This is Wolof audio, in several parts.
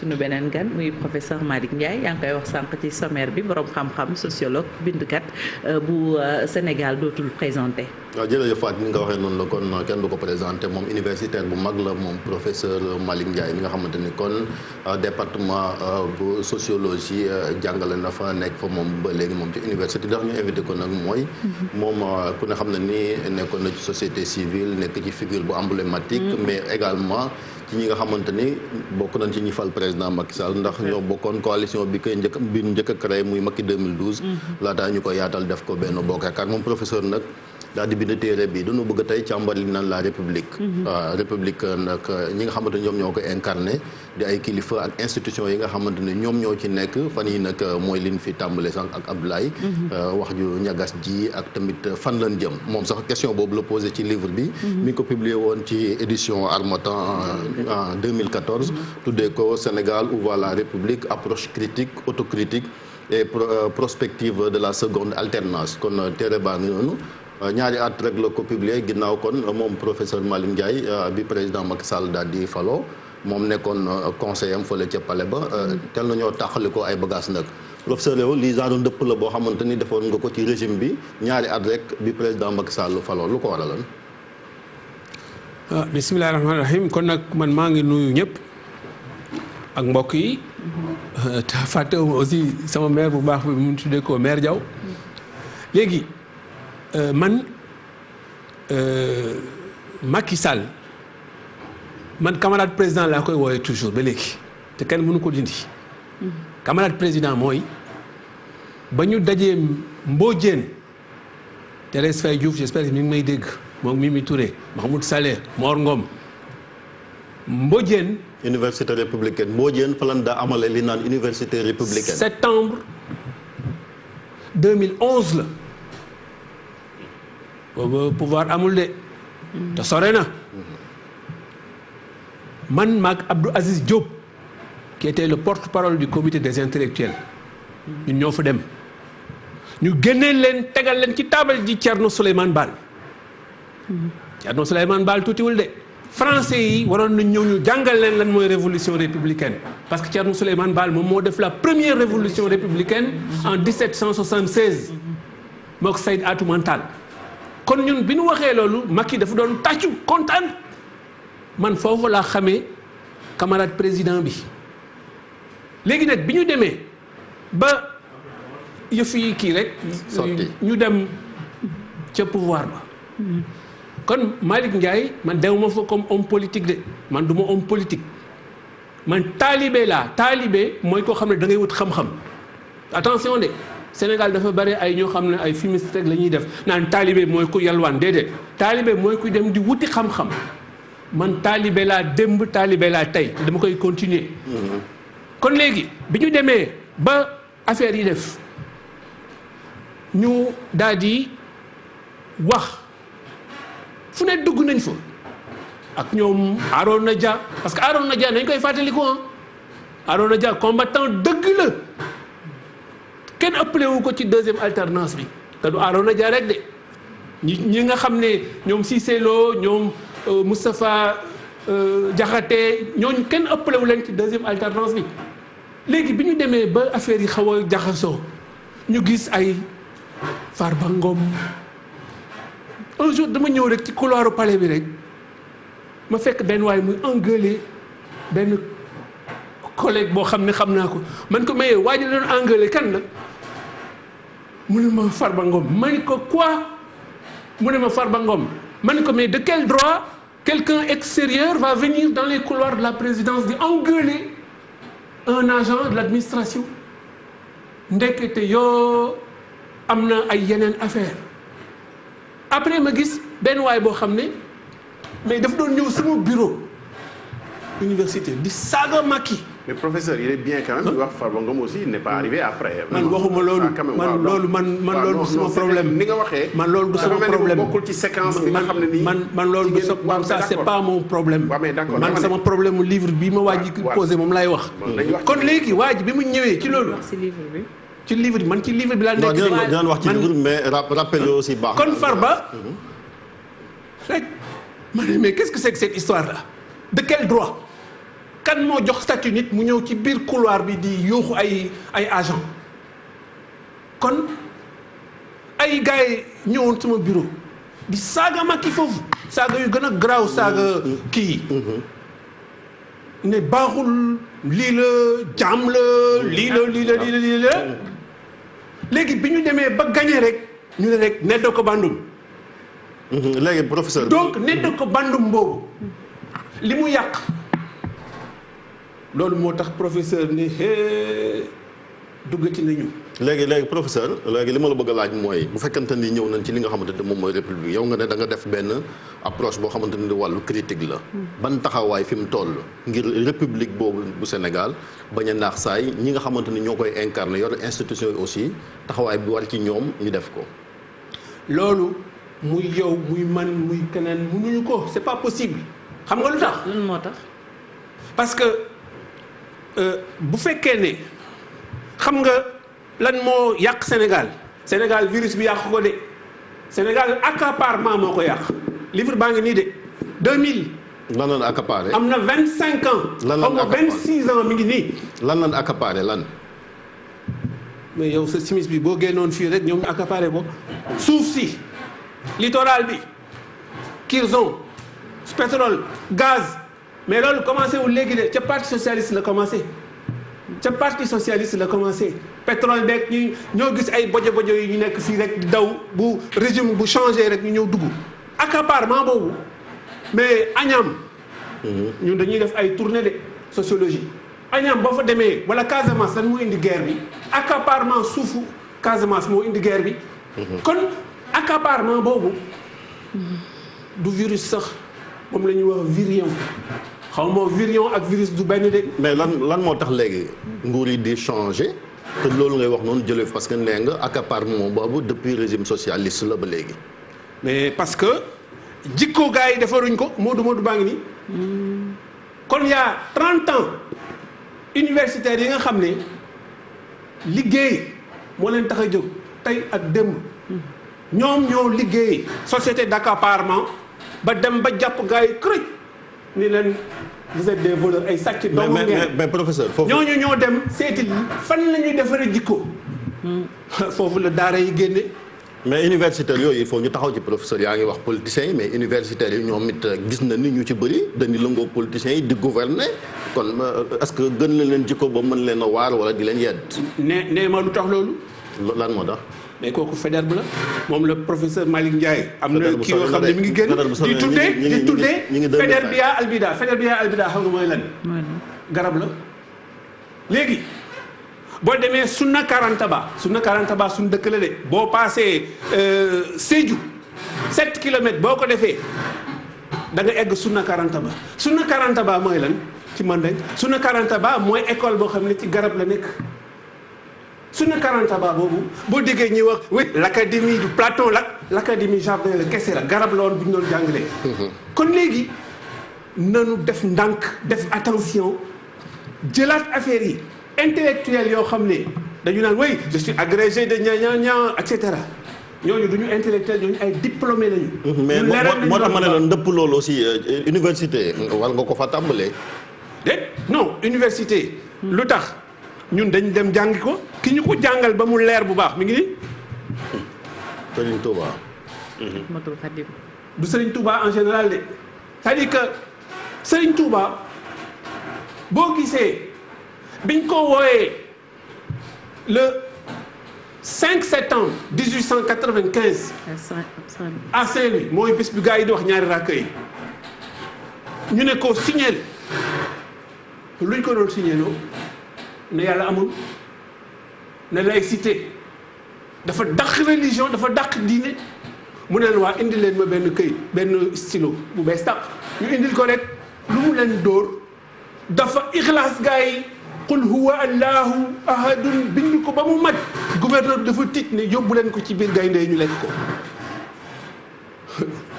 suñu beneen gan muy professeur Malick Ndiaye yaa ngi koy wax sànq ci sommaire bi borom xam-xam sociologue bindkat bu Sénégal dootul présenté. waaw jërëjëf Fatou ni nga waxee noonu la kon kenn du ko présenté moom universitaire bu mag la moom professeur Malick Ndiaye mi nga xamante ni kon département bu sociologie jàngale na fa nekk fa moom ba léegi moom ci université ndax ñu invité ko nag mooy. moom ku ne xam ne ni nekkoon na ci société civile nekk ci figure bu emblématique. mais également ci ñi nga xamante ni bokk nañ ci ñi fal président Macky Sall ndax ñoo bokkoon coalition bi koy njëkk a créé muy Macky 2012. laataa ñu ko yaatal def ko benn bokk yaakaar moom professeur nag. daal di bind téere bi dañu bëgg tey càmbar li naan la république. waaw république nag ñi nga xamante ni ñoom ñoo ko incarné di ay kilifa ak institution yi nga xamante ni ñoom ñoo ci nekk fan yi nag mooy li ñu fi tàmbale sànq ak Abdoulaye. wax ju ñagas ji ak tamit fan lañ jëm moom sax question boobu la posé ci livre bi. mi ngi ko publié woon ci édition Harmattan en 2014. tuddee ko Sénégal où va la république approche critique autocritique et prospective de la seconde alternance kon téere baa ngi noonu. ñaari at rek la ko publier ginnaaw kon moom professeur Malick Ndiaye bi président Macky Sall daal di faloo moom nekkoon conseiller am fële ca palais ba tel nañoo tàqali ko ay bagages nag professeur yow lii genre dëpp la boo xamante ni defoon nga ko ci régime bi ñaari at rek bi président Macky Sall faloo lu ko waraloon. bisimilah rahmaani rahim kon nag man maa ngi nuyu ñëpp ak mbokk yi te fàttewuma aussi sama maire bu baax bi mu tuddee ko maire Diaw léegi. man Macky Sall man camarade président laa koy wooyee toujours ba léegi te kenn mënu ko dindi. camarade président mooy ba ñu dajee Mbodiène Thérèse Faye Diouf j'espère que mi ngi may dégg moom Mimi Touré Mahmoud Saleh Mor Ngom Mbodiène. université républicaine Mbodiène fa lan daa amale li naan université républicaine. septembre 2011 la. boobu pouvoir amul de te sore na man maag Abdou Aziz Diop qui était le porte-parole du comité des intellectuels ñun ñoo fa dem ñu génnee leen tegal leen ci taabal ji Thierno Souleymane Baal Thierno Souleymane Baal tuutiwul de français yi waroon nañ ñëw ñu jàngal leen lan mooy révolution républicaine parce que Thierno Souleymane Baal moom moo def la première révolution républicaine en 1776 mook Saïd Atoumane Tall kon ñun bi ñu waxee loolu Macky dafa doon tàccu kontaan man foofu laa xamee camarade président bi léegi nag bi ñu demee ba yëf yi kii rek. ñu dem ca pouvoir ba. kon Malick Ndiaye man dew ma fa comme homme politique de man du ma homme politique man taalibe laa taalibe mooy koo xam ne da ngay wut xam-xam attention de. Sénégal dafa bari ay ñoo xam ne ay fumiste rek la ñuy def naan taalibe mooy ku yalwaan déedéet taalibe mooy ku dem di wuti xam-xam man taalibe laa démb taalibe laa tey te dama koy continuer. kon léegi bi ñu demee ba affaire yi def ñu daal di wax fu ne dugg nañ fa ak ñoom Arona Dia parce que Arona Dia nañ koy fàttaliku Arona Dia combattant dëgg la. kenn ëppale wu ko ci deuxième alternance bi te du Arona Dia rek de ñi nga xam ne ñoom Cissé Lo ñoom Moustapha Diakhaté ñooñu kenn ëppale wu leen ci deuxième alternance bi léegi bi ñu demee ba affaire yi xaw a jaxasoo ñu gis ay Farba Ngom un jour dama ñëw rek ci couloiru palais bi rek ma fekk benn waay muy engueulé benn collègue boo xam ne xam naa ko man ko mayee waa ji la doon engueulé kan la mu ne ma Farba Ngom ma ne ko quoi mu ne ma Farba Ngom ma ne ko mais de quel droit quelqu'un extérieur va venir dans les couloirs de la présidence di engueuler un agent de l'administration ndekete yoo am na ay yeneen affaire après ma gis benn waay boo xam ne mais daf doon ñëw sama bureau université di saaga Macky. mais professeur il est bien quand même. wax Farba Ngom aussi il n'est pas arrivé après. man waxuma loolu man loolu man loolu du sama problème. ni nga waxee. man loolu du sama problème bokkul ci séquence bi nga xam ne nii. man loolu du sa ça c'est pas mon problème. waaw mais d'accord man sama problème mu livre bi ma waaj posé moom laay wax. kon léegi waaj bi mu ñëwee ci loolu. ci livre bi. ci livre bi man ci livre bi laa nekk. non dinañ wax ci livre mais rappel aussi baax. kon Farba rek ma ne mais qu'est-ce que c'est que cette histoire là de quel droit kan moo jox statut nit mu ñëw ci biir couloir bi di yuuxu ay agent kon ay gars yi ñëwoon sama bureau di saaga Macky foofu saaga yu gën a garaaw saaga kii ne baaxul lii la jaam la lii la léegi bi ñu demee ba gagné rek ñu ne rek neddo ko bandum léegi professeur. donc neddo ko bandum boobu li mu yàq loolu moo tax professeur ne duggati nañu. léegi professeur léegi li ma la bëgg a laaj mooy bu fekkente ni ñëw nañ ci li nga xamante ne moom mooy république yow nga ne da nga def benn approche boo xamante ni wàllu critique la. ban taxawaay fi mu toll ngir république boobu bu Sénégal bañ a naax saay ñi nga xamante ni ñoo koy incarné yor institution yi aussi taxawaay bi war ci ñoom ñu def ko. loolu muy yow muy man muy keneen mënuñu ko c'est pas possible xam nga lu tax. lan moo tax. parce que bu fekkee ne xam nga lan moo yàq Sénégal virus bi yàq ko de Sénégal accaparement moo ko yàq livre baa ngi nii de 2000. lan lan accaparé. am na 25 ans. lan lan accaparé 26 ans mi ngi nii. lan lan accaparé lan. mais yow sa simis bi boo génnoon fii rek ñoom ñu accaparé ko suuf si littoral bi Curzon pétrole gaz mais loolu commencé wu léegi de ca parti socialiste la commencé. ca parti socialiste la commencé pétrole beeg ñu ñoo gis ay bojo yi ñu nekk fii rek di daw bu régime bu changé rek ñu ñëw dugg accaparement boobu mais Agnam ñun dañuy def ay tournée de sociologie Agnam boo fa demee wala Casamance lan moo indi guerre bi accaparement suufu Casamance moo indi guerre bi kon accaparement boobu du virus sax moom la ñuy wax virion xaw ma virion ak virus du benn de. mais lan moo tax léegi nguur yi di changer te loolu ngay wax noonu jëlee parce que nee nga accaparement boobu depuis régime socialiste la ba léegi. mais parce que jikko gars yi defaruñ ko Modou baa ngi nii. kon y a 30 ans universitaires yi nga xam ne liggéey moo leen tax a jóg tey ak démb ñoom ñoo liggéey société d'accaparement ba dem ba jàpp gars yi kërëj ni leen vous êtes des voleurs ay sàcc doomu ngeen mais professeur foofu ñooñu ñoo dem seeti fan la ñuy defaree jikko foofu la daara yi génne. mais universitaires yooyu il faut ñu taxaw ci professeur yaa ngi wax politiciens yi mais universitaires yi ñoom it gis na ni ñu ci bëri dañuy lëngoo politiciens yi di gouverner kon est-ce que gën na leen jikko ba mën leen a waar wala di leen yedd. nee ma lu tax loolu. lan moo tax. mais kooku Faidherbe la moom la professeur Malick Ndiaye. am na kii yoo xam ne mi ngi génn di tuddee Faidherbe albida Faidherbe albida xam nga mooy lan. garab la léegi. boo demee Sunna Karantaba suñu dëkk la de boo paasee Sédhiou 7 kilomètres boo ko defee da nga egg Sunna Karantaba mooy lan ci Mandeng Sunna Karantaba mooy école boo xam ne ci garab la nekk Sunna Karantaba boobu boo déggee ñuy wax oui l'académie du Platon l'académie jardin la kese la garab la woon bu ñu doon jàngalee. kon léegi nanu def ndànk def attention jëlaat affaire yi. intellectuel yoo xam ne dañu naan oui je suis agrégé de ña et cetera ñooñu du ñu intellectuel ñooñu ay diplômé lañu. mais moo tax ma ne la ndëpp loolu aussi université war nga ko fa tàmbalee. non université. lu tax ñun dañ dem jàngi ko ki ñu ko jàngal ba mu leer bu baax mi ngi nii. Serigne Touba. Matul Khadim. du Serigne Touba en général de c'est-à-dire que Serigne Touba boo gisee. biñ ko wooyee le 5 septembre 1895 à Saint-Louis mooy bés bi gars yi di wax ñaari rakk yi ñu ne ko signeel luñ ko doon signéloo ne yàlla amul ne laïcité dafa dàq religion dafa dàq diine mu ne leen waa indi leen ma benn këyit benn stylo bu bees tàq ñu indil ko rek lu mu leen dóor dafa ixlaas gars yi qul huwa allahu ahadun bind ko ba mu mat gouverneur bi dafa tiit ne yóbbu leen ko ci biir gaynde yi ñu lekk ko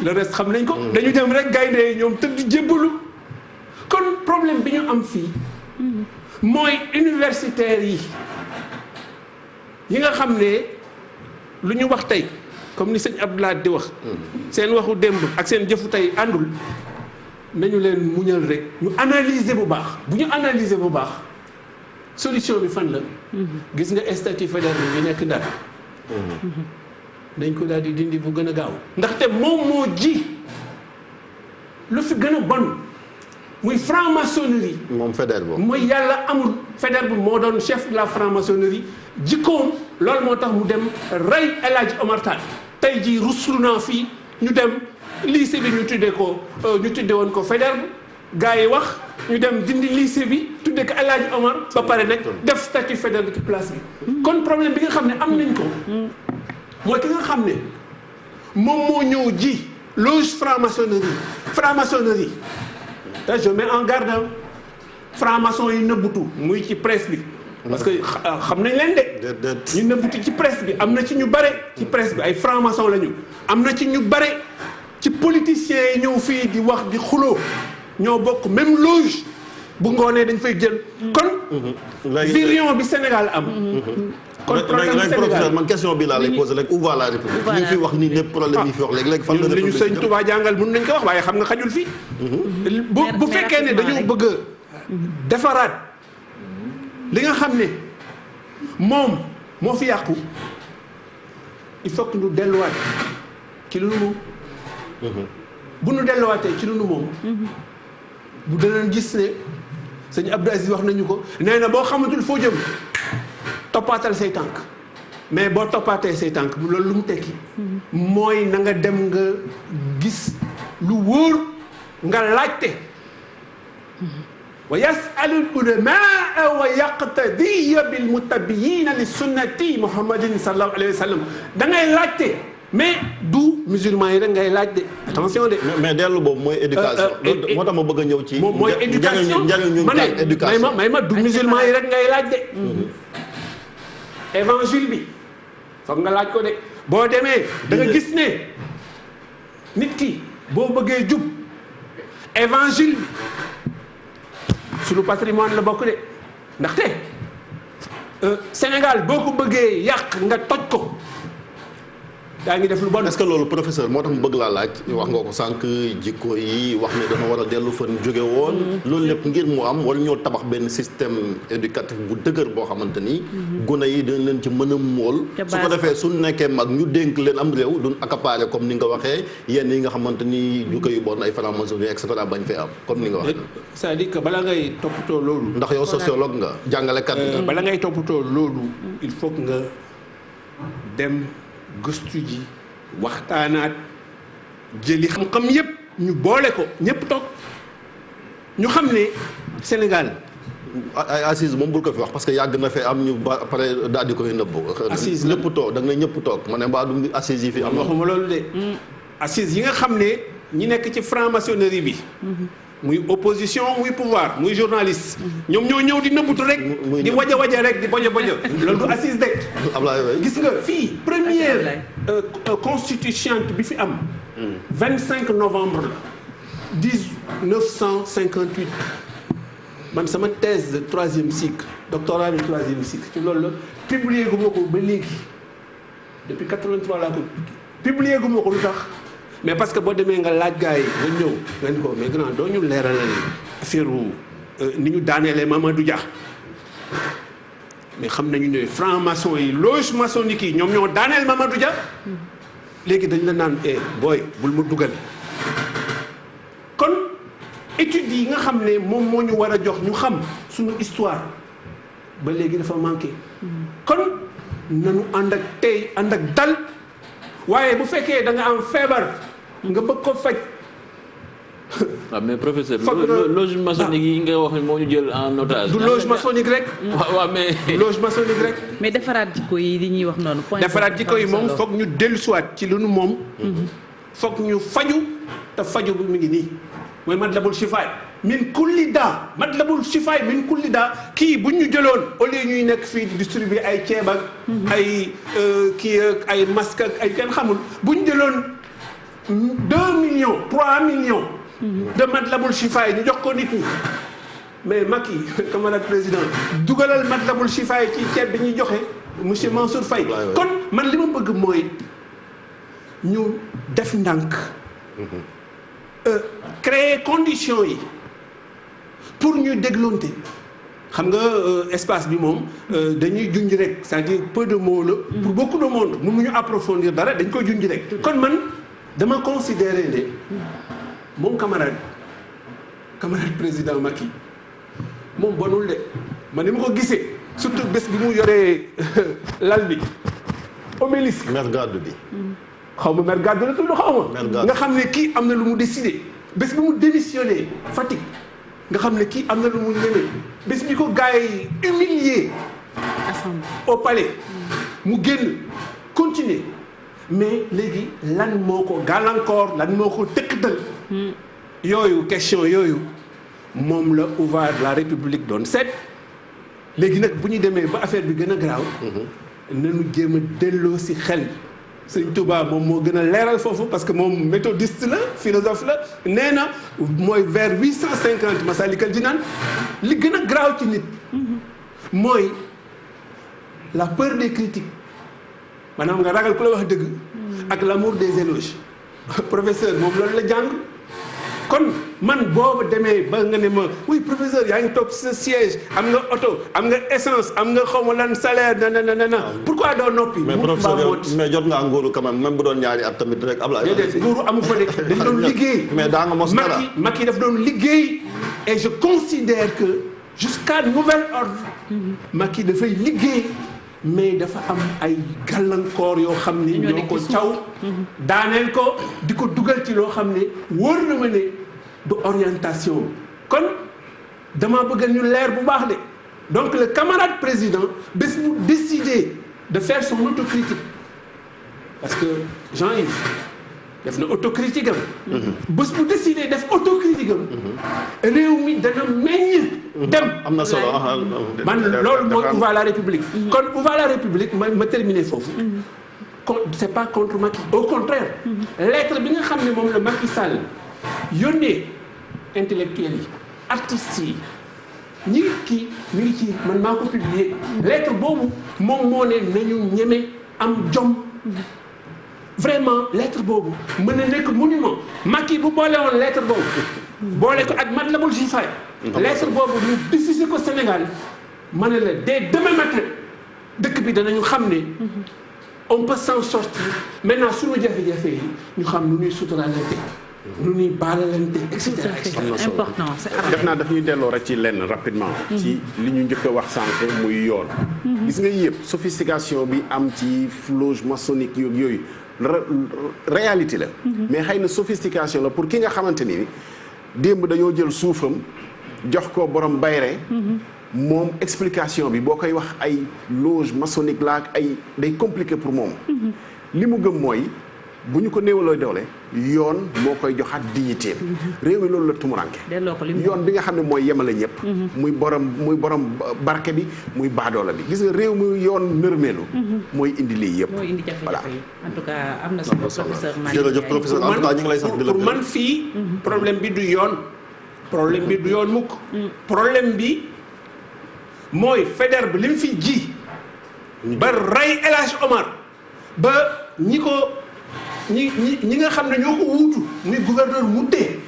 le reste xam nañ ko dañu dem rek gaynde yi ñoom tëdd jébbalu kon problème bi ñu am fii mooy universitaires yi nga xam ne lu ñu wax tey comme ni sëñ Abdoulaye di wax seen waxu démb ak seen jëfu tey àndul nañu leen muñal rek ñu analyser bu baax bu ñu analyser bu baax solution bi fan la. gis nga statut fédéral bi nekk Ndar. dañ ko daal di dindi bu gën a gaaw. ndaxte moom moo ji lu fi gën a bon muy franc-maçonnerie. moom Faidherbe boobu. mooy yàlla amul Faidherbe moo doon chef de la franc-maçonnerie jikkoom loolu moo tax mu dem rey El Hadj Omar Tall tey jii ruslu naa fii ñu dem lycée bi ñu tuddee woon ko Faidherbe gars yi wax ñu dem dindi lycée bi tuddee ko El Hadj Omar ba pare nag def statut Faidherbe ci place bi. kon problème bi nga xam ne am nañ ko mooy ki nga xam ne moom moo ñëw ji loge franc-maçonnerie te je mets en garde franc-maçon yi nëbbutu muy ci presse bi. parce que xam nañ leen de. ñu nëbbutu ci presse bi am na ci ñu bare. ci presse bi ay franc-maçon la ñu. am na ci ñu bare ci politiciens yi ñëw fii di wax di xuloo ñoo bokk même loge bu ngoonee dañ fay jël. kon. vision bi Sénégal am. kon problème professeur man question bi laa lay posé rek où va la République. ñu fi wax nii lépp problème yi fi wax léegi fan la li ñu sëñ Touba jàngal mën nañ ko wax waaye xam nga xajul fii. bu fekkee ne dañoo bëgg a defaraat li nga xam ne moom moo fi yàqu il faut que ñu delluwaat ci lu nu moom. bu ñu delluwaatee ci lu nu moom. bu danañ gis ne sëñ Abdou Aziz wax nañu ko nee na boo xamatul foo jëm. toppaatal say tànk mais boo toppaatee say tànk loolu lu mu tekki mooy na nga dem nga gis lu wóor nga laajte wa yasalul ulamaa wa yaqtadiya bil muttabiina li sunnati muhammadin sallallahu alayhi wa sallam da ngay laajte mais du musulman yi rek ngay laaj de attention de. mais dellu boobu mooy éducation. moo tax ma bëgg a ñëw ci. mooy éducation may ma du musulman yi rek ngay laaj de. évangile bi foog nga laaj ko de boo demee da nga gis ne nit ki boo bëggee jub évangile bi sunu patrimoine la bokk de ndaxte Sénégal boo ko bëggee yàq nga toj ko daa ngi def lu bon. est-ce que loolu professeur moo tax mu bëgg laa laaj wax nga ko sànq jikko yi wax ne dafa war a dellu fan jóge woon loolu lépp ngir mu am wala ñoo tabax benn système éducatif bu dëgër boo xamante ni gune yi dañ leen ci mën a mool su ko defee su nekkee mag ñu dénk leen am réew duñ accaparer comme ni nga waxee yenn yi nga xamante ni jikko yu bon ay franc-maçonnerie et cetera bañ fee am comme ni nga waxee. c'est-à-dire que bala ngay toppatoo loolu. ndax yow sociologue nga jàngalekat nga. bala ngay toppatoo loolu il faut que nga dem gëstu ji waxtaanaat jëli xam-xam yépp ñu boole ko ñépp toog ñu xam ne Sénégal. ay assise moom bul ko fi wax parce que yàgg na fee am ñu ba pare daal di koy nëbbu. assise ñëpp toog da nga ne ñëpp toog ma ne mbaa du assise yi fi am. waxuma loolu de. assise yi nga xam ne ñi nekk ci franc-maçonnerie bi. muy opposition muy pouvoir muy journaliste. ñoom ñoo ñëw di nëbbutu rek. di waja rek di bojo loolu du assise de. gis nga fii première constituante bi fi am. 25 novembre la 1958 man sama thèse de 3e cycle doctorat de 3e cycle ci loolu la publié gu ma ko ba léegi depuis 83 laa ko publié gu ma ko lu tax. mais parce que boo demee nga laaj gars yi nga ñëw nga ni ko mais grand doo ñu leeralal affaire ni ñu daaneelee Mamadou Dia mais xam nañu ne franc-maçon yi loge maçonnique yi ñoom ñoo daaneel Mamadou Dia léegi dañ la naan booy bul ma dugal kon études yi nga xam ne moom moo ñu war a jox ñu xam suñu histoire ba léegi dafa manqué kon nañu ànd ak tey ànd ak dal waaye bu fekkee da nga am feebar nga bëgg ko faj. waaw mais professeur loge maçonnique yi nga wax moo ñu jël en otage. du loge maçonnique rek. waaw mais. loge maçonnique rek. mais defaraat jikko yi li ñuy wax noonu. point defaraat jikko yi moom foog ñu dellusiwaat ci lu nu moom. foog ñu faju te faju bi mu ngi nii mooy matlabul shifaay min kulli daa matlabul shifaay min kulli daa kii bu ñu jëloon au lieu ñuy nekk fii di distribuer ay ceeb ak ay kii ak ay masque ak ay kenn xamul bu ñu jëloon 2 millions 3 millions de matlabul shifaay ñu jox ko nit ñi mais Macky camarade président dugalal matlabul shifaay ci ceeb bi ñuy joxe monsieur Mansour Faye kon man li ma bëgg mooy ñu def ndànk créer conditions yi pour ñu dégloonte xam nga espace bi moom dañuy junj rek c'est-à-dire peu de mots la. pour beaucoup de monde mënuñu approfondir dara dañ koy junj rek. kon man dama considérer ne moom camarade président Macky moom bonul de man ni ma ko gisee surtout bés bi mu yoree lal bi obélisque. mer gàddu bi. xaw ma mer gàddu la tudd xaw ma. nga xam ne kii am na lu mu décidé bés bi mu démissionné Fatick nga xam ne kii am na lu mu ñeme bés bi ko gars yi humilié au palais mu génn continuer mais léegi lan moo ko gàllankoor lan moo ko tëkkatal yooyu question yooyu moom la ouvert la République doon seet léegi nag bu ñu demee ba affaire bi gën a garaaw nañu jéem a delloo si xel Sëñ Touba moom moo gën a leeral foofu parce que moom méthodiste la philosophe la nee na mooy vers 850 Masalikul Jinaan li gën a garaaw ci nit mooy la peur des critiques maanaam nga ragal ku la wax dëgg ak l'amour des éloges professeur moom loolu la jàng kon man boobu demee ba nga ne ma oui professeur yaa ngi toog sa siège am nga oto am nga essence am nga xaw ma lan salaire na pourquoi doo noppi. mais professeur mais jot nga nguuru quand même bu doon ñaari at tamit rek Ablaye. déedéet nguuru amu fa de dañ doon liggéey. mais daa nga mos dara Macky daf doon liggéey et je considère que jusqu'à nouvel ordre Macky dafay liggéey mais dafa am ay gàllankoor yoo xam ni ñoo ko caw daaneel ko di ko dugal ci loo xam ne wóor na ma ne du orientation kon dama bëgg ñu leer bu baax de donc le camarade président bés mu décidé de faire son autocritique parce que Jean-Yves def na autocritique am bés mu décidé def autocritique am réew mi dana meññ dem am na solo man loolu mooy ouvert la République kon ouvert la République ma terminer foofu c'est pas contre Macky au contraire lettre bi nga xam ne moom la Macky Sall yónnee intellectuels yi artistes yi ñi kii mi ngi ci man maa ko publier lettre boobu moom moo ne nañu ñeme am jom vraiment lettre boobu mën na nekk monument Macky bu boole woon lettre boobu boole ko ak Matlabul Chifaay lettre boobu ñu diffusé ko Sénégal ma ne la dès demain matin dëkk bi danañu xam ne on peut s'en sortir maintenant suñu jafe-jafe yi ñu xam nu ñuy suturaalante nu ñuy baalalante et cetera. c'est important def naa daf ñuy delloo rek ci lenn rapidement. ci li ñu njëkk a wax sànq muy yoon. gis nga yëpp sophistication bi am ci loge maçonnique yooyu réalité la. mais xëy na sophistication la pour ki nga xamante ni démb dañoo jël suufam jox ko borom bayre moom explication bi boo koy wax ay loge maçonnique la ak ay day compliqué pour moom. li mu gëm mooy bu ñu ko néewaloo doole yoon moo koy joxaat dignitéem réew mi loolu la tumuranke yoon bi nga xam ne mooy yemale ñëpp muy borom barke bi muy baadoola bi gis nga réew mi yoon nërmeelu mooy indi lii yëpp mooy indi jafe-jafe yi en tout cas am na solo professeur Malick jërëjëf professeur en tout cas ñu ngi lay sant di la pour man fii problème bi du yoon mukk problème bi mooy Faidherbe bi li mu fi ji ba rey El Hadj Omar ba ñi nga xam ne ñoo ko wuutu muy gouverneur Mouté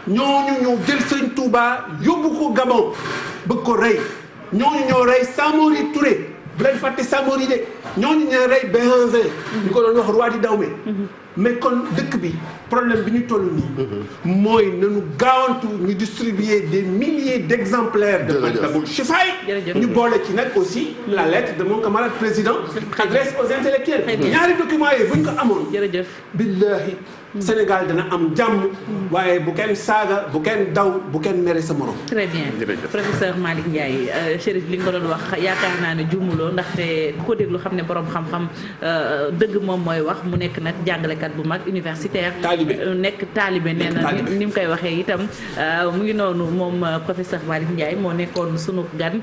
ñooñu ñoo jël Sëñ Touba yóbbu ko Gabon bëgg ko rey ñooñu ñoo rey Samori Touré bu leen fàtte Samori de ñooñu ñoo rey Béhanzin ñu ko doon wax roi di Dahomey mais kon dëkk bi problème bi ñu toll nii mooy nañu gaawantu ñu distribuer des milliers d'exemplaires de Matlabul Chifaay ñu boole ci nag aussi la lettre de mon camarade président adresse aux intellectuels ñaari documents yi bu ñu ko amoon billahi Sénégal dana am jàmm waaye bu kenn saaga bu kenn daw bu kenn mere sa morom. très bien professeur Malick Ndiaye Chérif li nga doon wax yaakaar naa ne juumuloo ndaxte ku ko déglu xam ne borom xam-xam dëgg moom mooy wax mu nekk nag jàngalekat bu mag universitaire. nekk taalibe nee na ni mu koy waxee itam mu ngi noonu moom professeur Malick Ndiaye moo nekkoon sunu gan.